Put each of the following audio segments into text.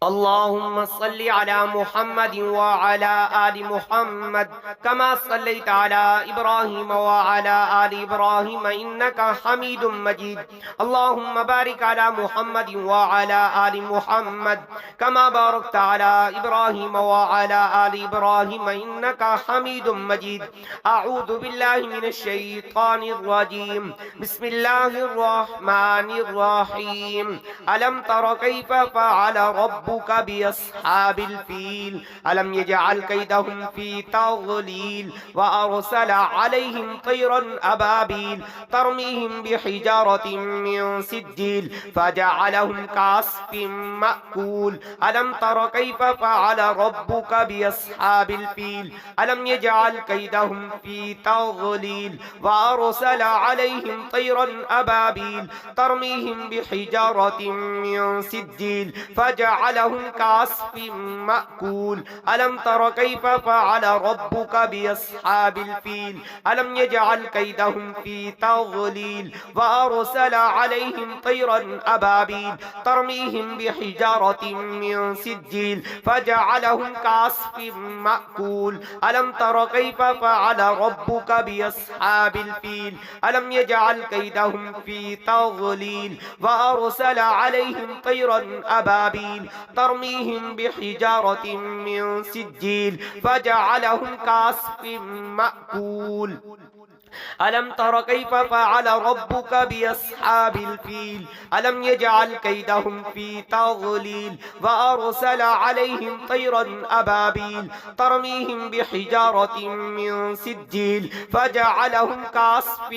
اللهم صل على محمد وعلى آل محمد كما صليت على إبراهيم وعلى آل إبراهيم إنك حميد مجيد. اللهم بارك على محمد وعلى آل محمد كما باركت على إبراهيم وعلى آل إبراهيم إنك حميد مجيد. أعوذ بالله من الشيطان الرجيم. بسم الله الرحمن الرحيم. ألم تر كيف فعل ربك بأصحاب الفيل ألم يجعل كيدهم في تضليل وأرسل عليهم طيرا أبابيل ترميهم بحجارة من سجيل فجعلهم كعصف مأكول. ألم تر كيف فعل ربك بأصحاب الفيل ألم يجعل كيدهم في تضليل وأرسل عليهم طيرا أبابيل ترميهم بحجارة من سجيل فجعلهم كعصف مأكول. ألم تر كيف فعل ربك بأصحاب الفيل ألم يجعل كيدهم في تضليل وأرسل عليهم طيرا أبابيل ترميهم بحجارة من سجيل فجعلهم كعصف مأكول. ألم تر كيف فعل ربك بأصحاب الفيل ألم يجعل كيدهم في تضليل وأرسل عليهم طيرا أبابيل ترميهم بحجارة من سجيل فجعلهم كعصف مأكول. ألم تر كيف فعل ربك بأصحاب الفيل ألم يجعل كيدهم في تضليل وأرسل عليهم طيرا أبابيل ترميهم بحجارة من سجيل فجعلهم كعصف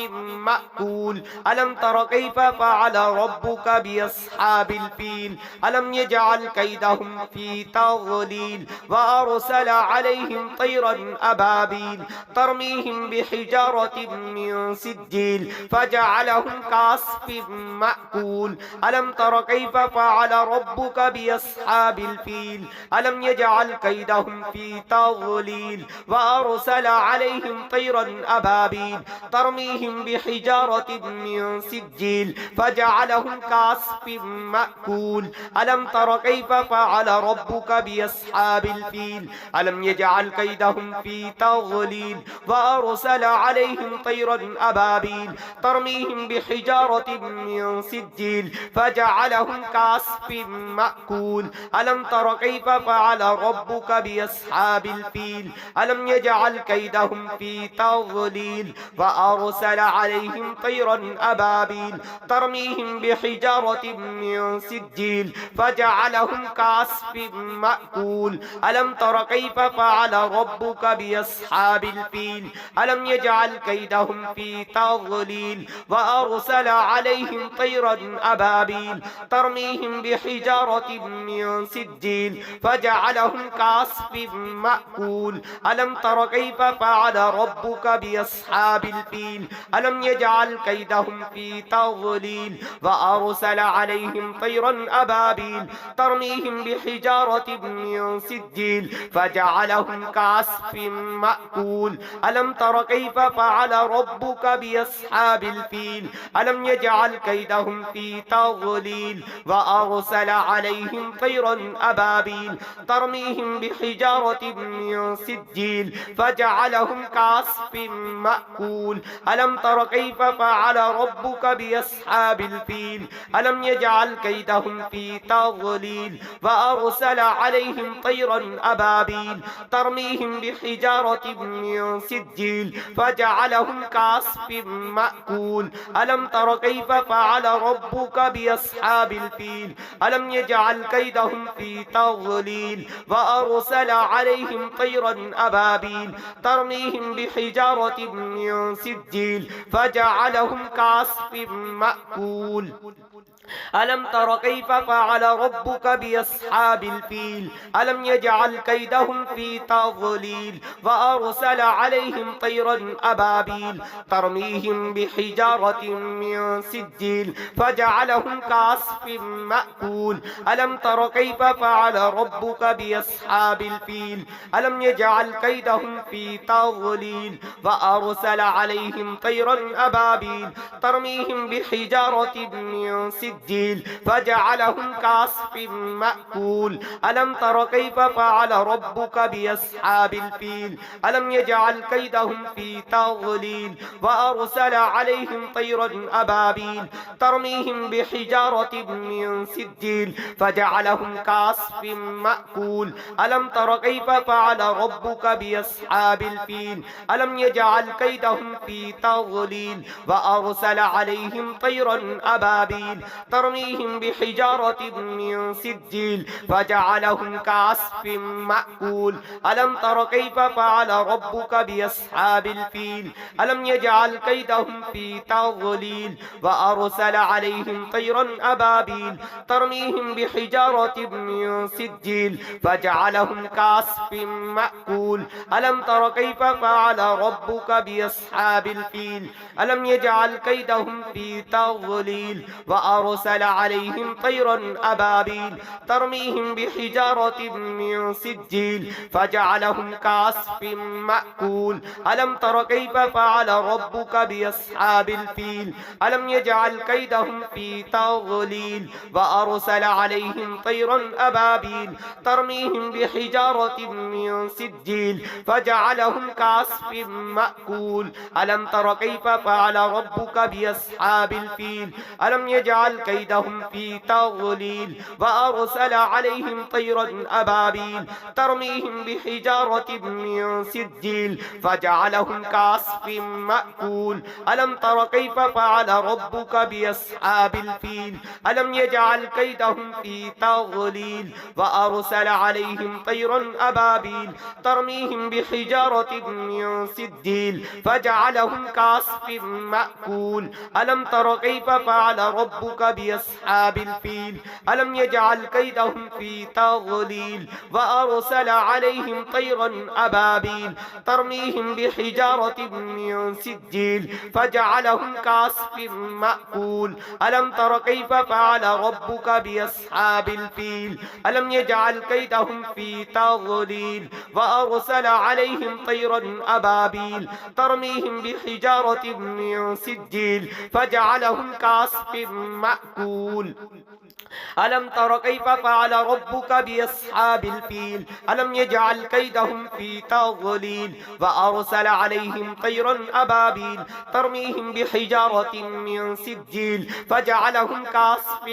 مأكول. ألم تر كيف فعل ربك بأصحاب الفيل ألم يجعل كيدهم في تضليل وأرسل عليهم طيرا أبابيل ترميهم بحجارة من سجيل فجعلهم كعصف مأكول. ألم تر كيف فعل ربك بأصحاب الفيل ألم يجعل كيدهم في تضليل وأرسل عليهم طيرا أبابيل ترميهم بحجارة من سجيل فجعلهم كعصف مأكول. ألم تر كيف فعل ربك بأصحاب الفيل ألم يجعل كيدهم في تضليل وأرسل عليهم طيرا أبابيل ترميهم بحجارة من سجيل فجعلهم كعصف مأكول. ألم تر كيف فعل ربك بأصحاب الفيل ألم يجعل كيدهم في تضليل وأرسل عليهم طيرا أبابيل ترميهم بحجارة من سجيل فجعلهم كعصف مأكول. ألم تر كيف فعل ربك بأصحاب الفيل ألم يجعل كيدهم في تضليل وأرسل عليهم طيرا أبابيل ترميهم بحجارة من سجيل فجعلهم كعصف مأكول. ألم تر كيف فعل ربك بأصحاب الفيل ألم يجعل كيدهم في تضليل وأرسل عليهم طيرا أبابيل ترميهم بحجارة من سجيل فجعلهم كعصف مأكول. ألم تر كيف فعل ربك بأصحاب الفيل ألم يجعل كيدهم في تضليل وأرسل عليهم طيرا أبابيل ترميهم بحجارة من سجيل فجعلهم كعصف مأكول. ألم تر كيف فعل ربك بأصحاب الفيل ألم يجعل كيدهم في تضليل وأرسل عليهم طيرا أبابيل ترميهم بحجارة من سجيل فجعلهم كعصف مأكول. ألم تر كيف فعل ربك بأصحاب الفيل ألم يجعل كيدهم في تضليل وأرسل عليهم طيرا أبابيل ترميهم بحجارة من سجيل فجعلهم كعصف مأكول. ألم تر كيف فعل ربك بأصحاب الفيل ألم يجعل كيدهم في تضليل وأرسل عليهم طيرا أبابيل ترميهم بحجارة من سجيل فجعلهم كعصف مأكول. ألم تر كيف فعل ربك بأصحاب الفيل ألم يجعل كيدهم في تضليل وأرسل عليهم طيرا أبابيل ترميهم بحجارة من سجيل سجيل فجعلهم كعصف مأكول ألم تر كيف فعل ربك بأصحاب الفيل ألم يجعل كيدهم في تضليل وأرسل عليهم طيرا أبابيل ترميهم بحجارة من سجيل فجعلهم كعصف مأكول ألم تر كيف فعل ربك بأصحاب الفيل ألم يجعل كيدهم في تضليل وأرسل عليهم طيرا أبابيل ترميهم بحجارة من سجيل فجعلهم كعصف مأكول ألم تر كيف فعل ربك بأصحاب الفيل ألم يجعل كيدهم في تضليل وأرسل عليهم طيرا أبابيل ترميهم بحجارة من سجيل فجعلهم كعصف مأكول ألم تر كيف فعل ربك بأصحاب الفيل ألم يجعل كيدهم في تضليل وأرسل عليهم طيرا أبابيل ترميهم بحجارة من سجيل فجعلهم كعصف مأكول ألم تر كيف فعل ربك بأصحاب الفيل ألم يجعل كيدهم في تضليل وأرسل عليهم طيرا أبابيل ترميهم بحجارة من سجيل فجعلهم كعصف مأكول ألم تر كيف فعل ربك بأصحاب الفيل ألم يجعل كيدهم في تضليل وأرسل عليهم طيرا أبابيل ترميهم بحجارة من سجيل فجعلهم كعصف مأكول ألم تر كيف فعل ربك بأصحاب الفيل ألم يجعل كيدهم في تضليل وأرسل عليهم طيرا أبابيل ترميهم بحجارة من سجيل فجعلهم كعصف مأكول ألم تر كيف فعل ربك بأصحاب الفيل ألم يجعل كيدهم في تضليل وأرسل عليهم طيرا أبابيل ترميهم بحجارة من سجيل فجعلهم كعصف مأكول ألم تر كيف فعل ربك بأصحاب الفيل ألم يجعل كيدهم في تضليل وأرسل عليهم طيرا أبابيل ترميهم بحجارة من سجيل فجعلهم كعصف مأكول ألم تر كيف فعل ربك بأصحاب الفيل ألم يجعل كيدهم في تضليل وأرسل عليهم طيرا أبابيل ترميهم بحجارة من سجيل فجعلهم كعصف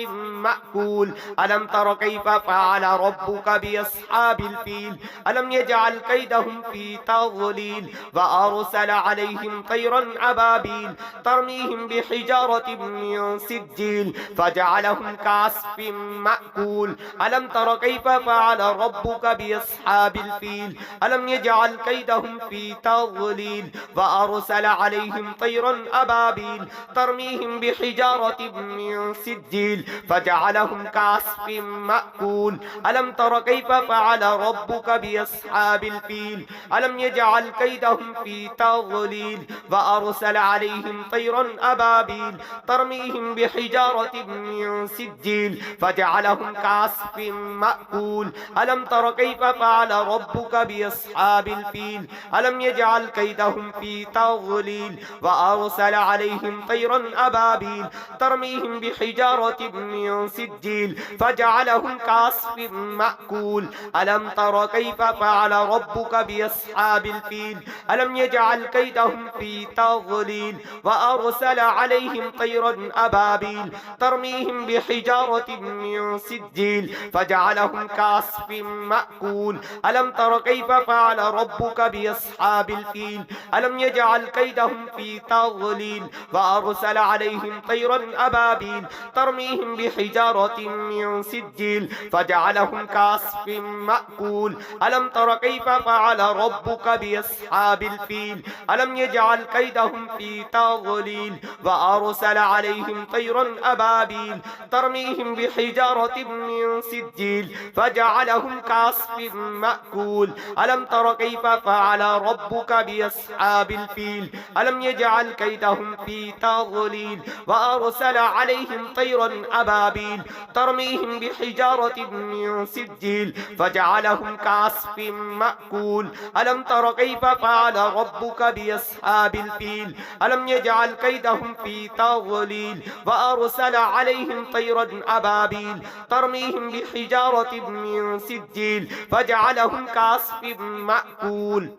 مأكول ألم تر كيف فعل ربك بأصحاب الفيل ألم يجعل كيدهم في تضليل وأرسل عليهم طيرا أبابيل ترميهم بحجارة من سجيل فجعلهم كعصف مأكول ألم تر كيف فعل ربك بأصحاب الفيل ألم يجعل كيدهم في تضليل وأرسل عليهم طيرا أبابيل ترميهم بحجارة من سجيل فجعلهم كعصف مأكول ألم تر كيف فعل ربك بأصحاب الفيل ألم يجعل كيدهم في تضليل وأرسل عليهم طيرا أبابيل ترميهم بحجارة من سجيل فجعلهم كعصف مأكول ألم تر كيف فعل ربك بأصحاب الفيل ألم يجعل كيدهم في تضليل وأرسل عليهم طيرا أبابيل ترميهم بحجارة من سجيل فجعلهم كعصف مأكول ألم تر كيف فعل ربك بأصحاب الفيل ألم يجعل كيدهم في تضليل وأرسل عليهم طيرا أبابيل ترميهم بحجارة من سجيل فجعلهم كعصف مأكول ألم تر كيف فعل ربك بأصحاب الفيل ألم يجعل كيدهم في تضليل وأرسل عليهم طيرا أبابيل ترميهم بحجارة من سجيل فجعلهم كعصف مأكول ألم تر كيف فعل ربك بأصحاب الفيل ألم يجعل كيدهم في تضليل وأرسل عليهم طيرا أبابيل ترميهم بحجارة من سجيل فجعلهم كعصف مأكول ألم تر كيف فعل ربك بأصحاب الفيل ألم يجعل كيدهم في تضليل وأرسل عليهم طيرا أبابيل ترميهم بحجارة من سجيل فجعلهم كعصف مأكول ألم تر كيف فعل ربك بأصحاب الفيل ألم يجعل كيدهم في تضليل وأرسل وأرسل عليهم طيرا أبابيل ترميهم بحجارة من سجيل فجعلهم كعصف مأكول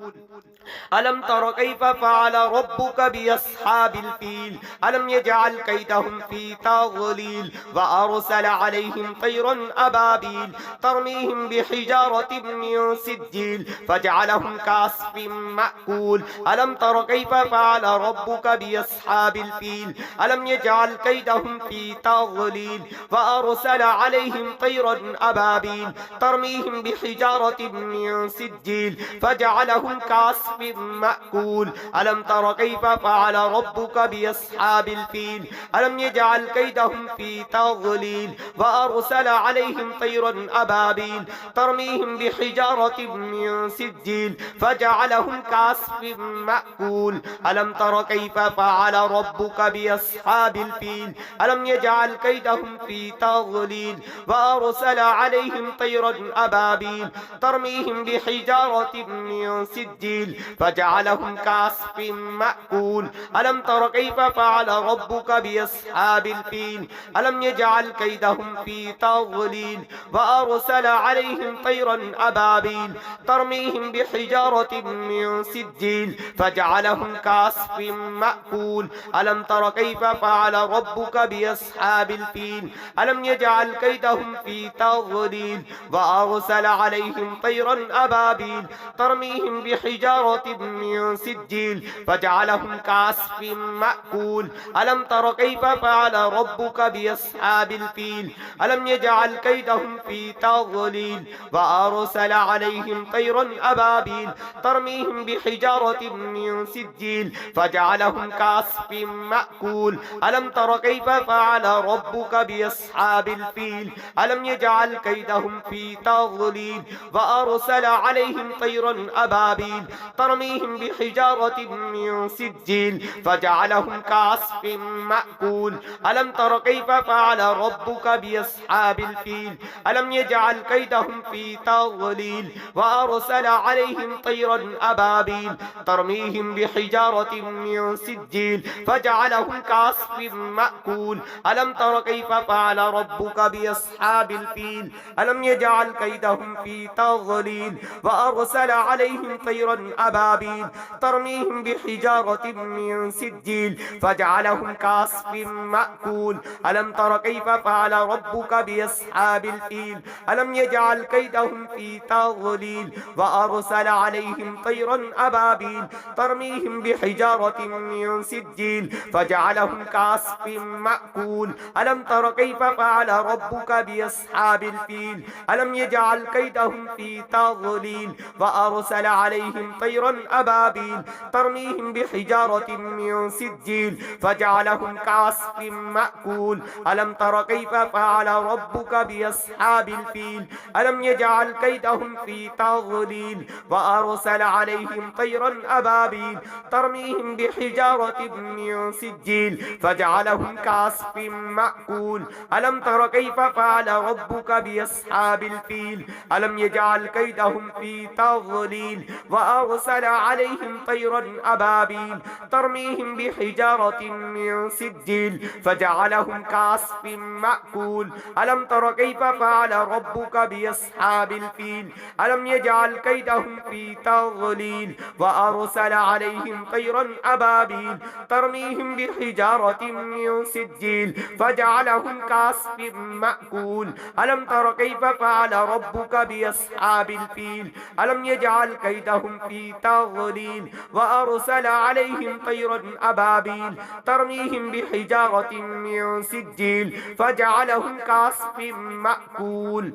ألم تر كيف فعل ربك بأصحاب الفيل ألم يجعل كيدهم في تضليل وأرسل عليهم طيرا أبابيل ترميهم بحجارة من سجيل فجعلهم كعصف مأكول ألم تر كيف فعل ربك بأصحاب الفيل ألم يجعل كيدهم في تضليل وأرسل عليهم طيرا أبابيل ترميهم بحجارة من سجيل فجعلهم كعصف مأكول ألم تر كيف فعل ربك بأصحاب الفيل ألم يجعل كيدهم في تضليل وأرسل عليهم طيرا أبابيل ترميهم بحجارة من سجيل فجعلهم كعصف مأكول ألم تر كيف فعل ربك بأصحاب الفيل ألم يجعل كيدهم في تضليل وأرسل عليهم طيرا أبابيل ترميهم بحجارة من سجيل فجعلهم كعصف مأكول ألم تر كيف فعل ربك بأصحاب الفيل ألم يجعل كيدهم في تضليل وأرسل عليهم طيرا أبابيل ترميهم بحجارة من سجيل فجعلهم كعصف مأكول ألم تر كيف فعل ربك بأصحاب الفيل ألم يجعل كيدهم في تضليل وأرسل عليهم طيرا أبابيل ترميهم بحجارة من سجيل فجعلهم كعصف مأكول ألم تر كيف فعل ربك بأصحاب الفيل ألم يجعل كيدهم في تضليل وأرسل عليهم طيرا أبابيل ترميهم بحجارة من سجيل فجعلهم كعصف مأكول ألم تر كيف فعل ربك بأصحاب الفيل ألم يجعل كيدهم في تضليل وأرسل عليهم طيرا أبابيل ترميهم بحجارة من سجيل فجعلهم كعصف مأكول ألم تر كيف فعل ربك بأصحاب الفيل ألم يجعل كيدهم في تضليل وأرسل عليهم طيرا أبابيل ترميهم بحجارة من سجيل فجعلهم كعصف مأكول ألم تر كيف فعل ربك بأصحاب الفيل ألم يجعل كيدهم في تضليل وأرسل عليهم طيرا أبابيل ترميهم بحجارة من سجيل فجعلهم كعصف مأكول ألم تر كيف فعل ربك بأصحاب الفيل ألم يجعل كيدهم في تضليل وأرسل عليهم طيرا أبابيل ترميهم بحجارة من سجيل فجعلهم كعصف مأكول ألم تر كيف فعل ربك بأصحاب الفيل ألم يجعل كيدهم في تضليل وأرسل عليهم طيرا أبابيل ترميهم بحجارة من سجيل فجعلهم كعصف مأكول ألم تر كيف فعل ربك بأصحاب الفيل ألم يجعل كيدهم في تضليل وأرسل عليهم طيرا أبابيل ترميهم بحجارة من سجيل فجعلهم كعصف مأكول ألم تر كيف فعل ربك بأصحاب الفيل ألم يجعل كيدهم في تضليل وأرسل عليهم طيرا أبابيل ترميهم بحجارة من سجيل فجعلهم كعصف مأكول ألم تر كيف فعل ربك بأصحاب الفيل ألم يجعل كيدهم في تضليل وأرسل عليهم طيرا أبابيل ترميهم بحجارة من سجيل فجعلهم كعصف مأكول ألم تر كيف فعل ربك بأصحاب الفيل ألم يجعل كيدهم في تضليل وأرسل عليهم طيرا أبابيل ترميهم بحجارة من سجيل فجعلهم كعصف مأكول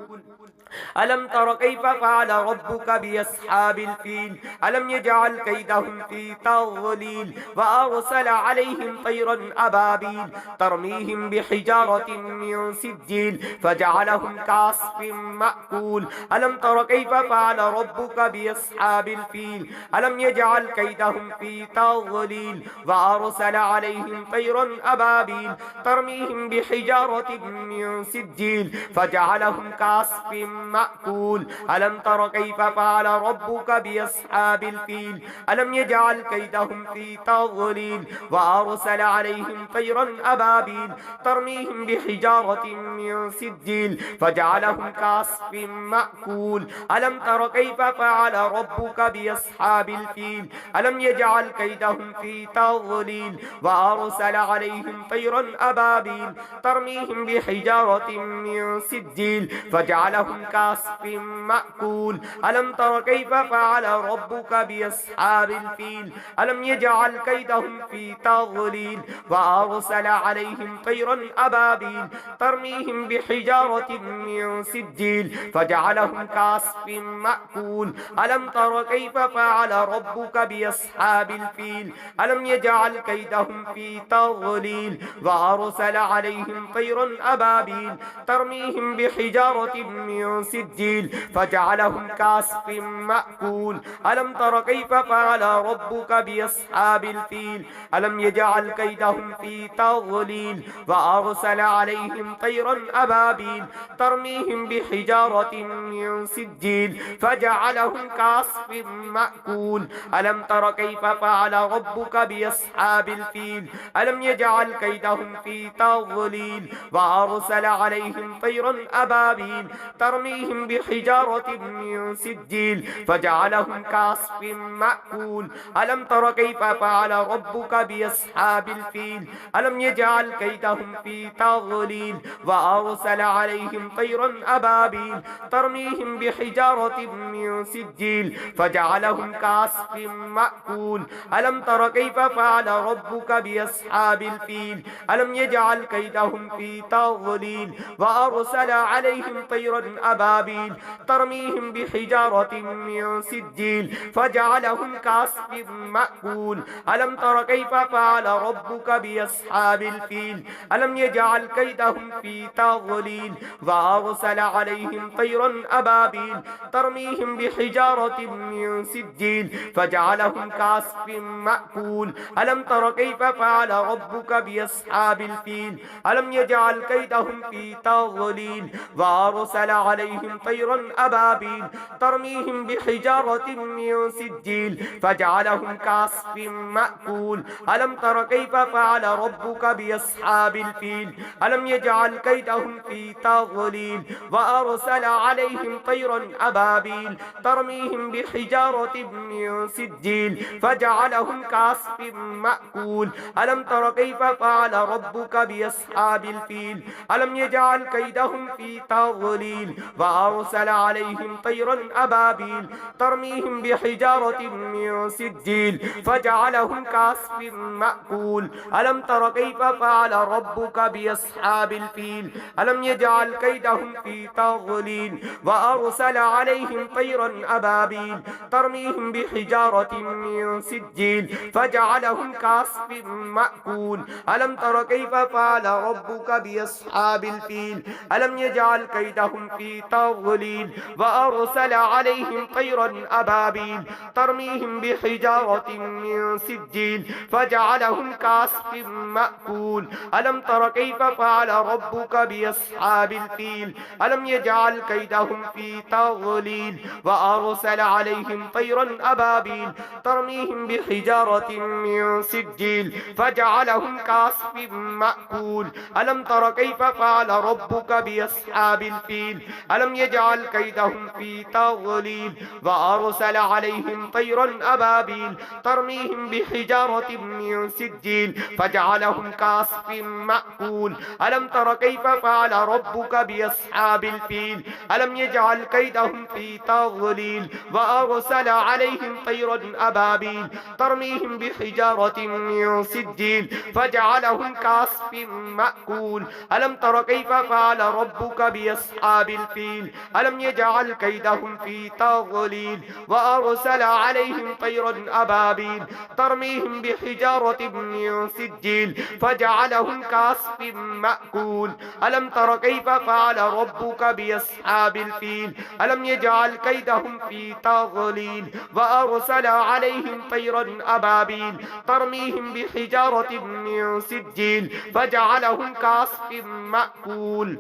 ألم تر كيف فعل ربك بأصحاب الفيل ألم يجعل كيدهم في تضليل وأرسل عليهم طيرا أبابيل ترميهم بحجارة من سجيل فجعلهم كعصف مأكول ألم تر كيف فعل ربك بأصحاب الفيل ألم يجعل كيدهم في تضليل وأرسل عليهم طيرا أبابيل ترميهم بحجارة من سجيل فجعلهم كعصف مأكول ألم تر كيف فعل ربك بأصحاب الفيل ألم يجعل كيدهم في تضليل وأرسل عليهم طيرا أبابيل ترميهم بحجارة من سجيل فجعلهم كعصف مأكول ألم تر كيف فعل ربك بأصحاب الفيل ألم يجعل كيدهم في تضليل وأرسل عليهم طيرا أبابيل ترميهم بحجارة من سجيل فجعلهم كعصف مأكول ألم تر كيف فعل ربك بأصحاب الفيل ألم يجعل كيدهم في تضليل وأرسل عليهم طيرا أبابيل ترميهم بحجارة من سجيل فجعلهم كعصف مأكول ألم تر كيف فعل ربك بأصحاب الفيل ألم يجعل كيدهم في تضليل وأرسل عليهم طيرا أبابيل ترميهم بحجارة من سجيل فجعلهم كعصف مأكول ألم تر كيف فعل ربك بأصحاب الفيل ألم يجعل كيدهم في تضليل وأرسل عليهم طيرا أبابيل ترميهم بحجارة من سجيل فجعلهم كعصف مأكول ألم تر كيف فعل ربك بأصحاب الفيل ألم يجعل كيدهم في تضليل وأرسل عليهم طيرا أبابيل ترميهم بحجارة من سجيل فجعلهم كعصف مأكول ألم تر كيف فعل ربك بأصحاب الفيل ألم يجعل كيدهم في تضليل وأرسل عليهم طيرا أبابيل ترميهم بحجارة من سجيل فجعلهم كعصف مأكول ألم تر كيف فعل ربك بأصحاب الفيل ألم يجعل كيدهم في تضليل وأرسل عليهم طيرا أبابيل ترميهم بحجارة من سجيل فجعلهم كعصف مأكول ألم تر كيف فعل ربك بأصحاب الفيل ألم يجعل كيدهم في تضليل وأرسل عليهم طيرا أبابيل ترميهم بحجارة من سجيل فجعلهم كعصف مأكول ألم تر كيف فعل ربك بأصحاب الفيل ألم يجعل كيدهم في تضليل وأرسل عليهم طيرا أبابيل ترميهم بحجارة من سجيل فجعلهم كعصف مأكول ألم تر كيف فعل ربك بأصحاب الفيل ألم يجعل كيدهم في تضليل وأرسل عليهم طيرا أبابيل ترميهم بحجارة من سجيل فجعلهم كعصف مأكول ألم تر كيف فعل ربك بأصحاب الفيل ألم يجعل كيدهم في تضليل وأرسل عليهم طيرا أبابيل ترميهم بحجارة من سجيل فجعلهم كعصف مأكول ألم تر كيف فعل ربك بأصحاب الفيل ألم يجعل كيدهم في تضليل وأرسل عليهم طيرا أبابيل ترميهم بحجارة من سجيل فجعلهم كعصف مأكول ألم تر كيف فعل ربك بأصحاب الفيل ألم يجعل كيدهم في تضليل وأرسل عليهم طيرا أبابيل ترميهم بحجارة من سجيل فجعلهم كعصف مأكول ألم تر كيف فعل ربك بأصحاب الفيل ألم يجعل كيدهم في تضليل وأرسل عليهم طيرا أبابيل ترميهم بحجارة من سجيل فجعلهم كعصف مأكول ألم تر كيف فعل ربك بأصحاب الفيل ألم يجعل كيدهم في تضليل وأرسل عليهم طيرا أبابيل ترميهم بحجارة من سجيل فجعلهم كعصف مأكول ألم تر كيف فعل ربك بأصحاب الفيل ألم يجعل كيدهم في تضليل وأرسل عليهم طيرا أبابيل ترميهم بحجارة من سجيل فجعلهم كعصف مأكول ألم تر كيف فعل ربك بأصحاب الفيل ألم يجعل كيدهم في تضليل وأرسل عليهم طيرا أبابيل ترميهم بحجارة من سجيل فجعلهم كعصف مأكول ألم تر كيف فعل ربك بأصحاب الفيل ألم يجعل كيدهم في تضليل وأرسل عليهم طيرا أبابيل ترميهم بحجارة من سجيل فجعلهم كعصف مأكول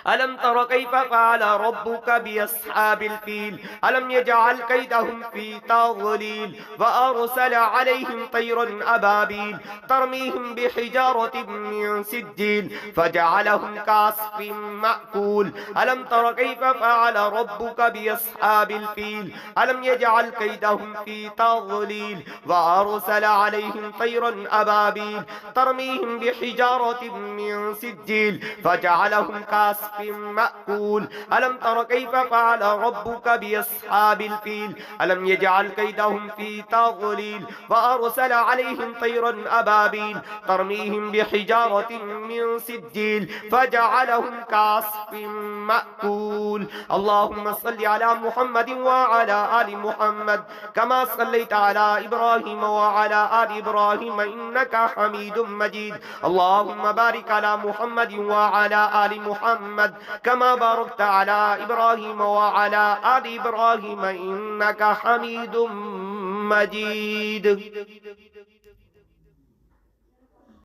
ألم تر كيف فعل ربك بأصحاب الفيل ألم يجعل كيدهم في تضليل وأرسل عليهم طيرا أبابيل ترميهم بحجارة من سجيل فجعلهم كعصف مأكول ألم تر كيف فعل ربك بأصحاب الفيل ألم يجعل كيدهم في تضليل وأرسل عليهم طيرا أبابيل ترميهم بحجارة من سجيل فجعلهم كعصف مأكول ألم تر كيف فعل ربك بأصحاب الفيل ألم يجعل كيدهم في تضليل وأرسل عليهم طيرا أبابيل ترميهم بحجارة من سجيل فجعلهم كعصف مأكول اللهم صل على محمد وعلى آل محمد كما صليت على إبراهيم وعلى آل إبراهيم إنك حميد مجيد اللهم بارك على محمد وعلى آل محمد كما باركت على إبراهيم وعلى آل إبراهيم إنك حميد مجيد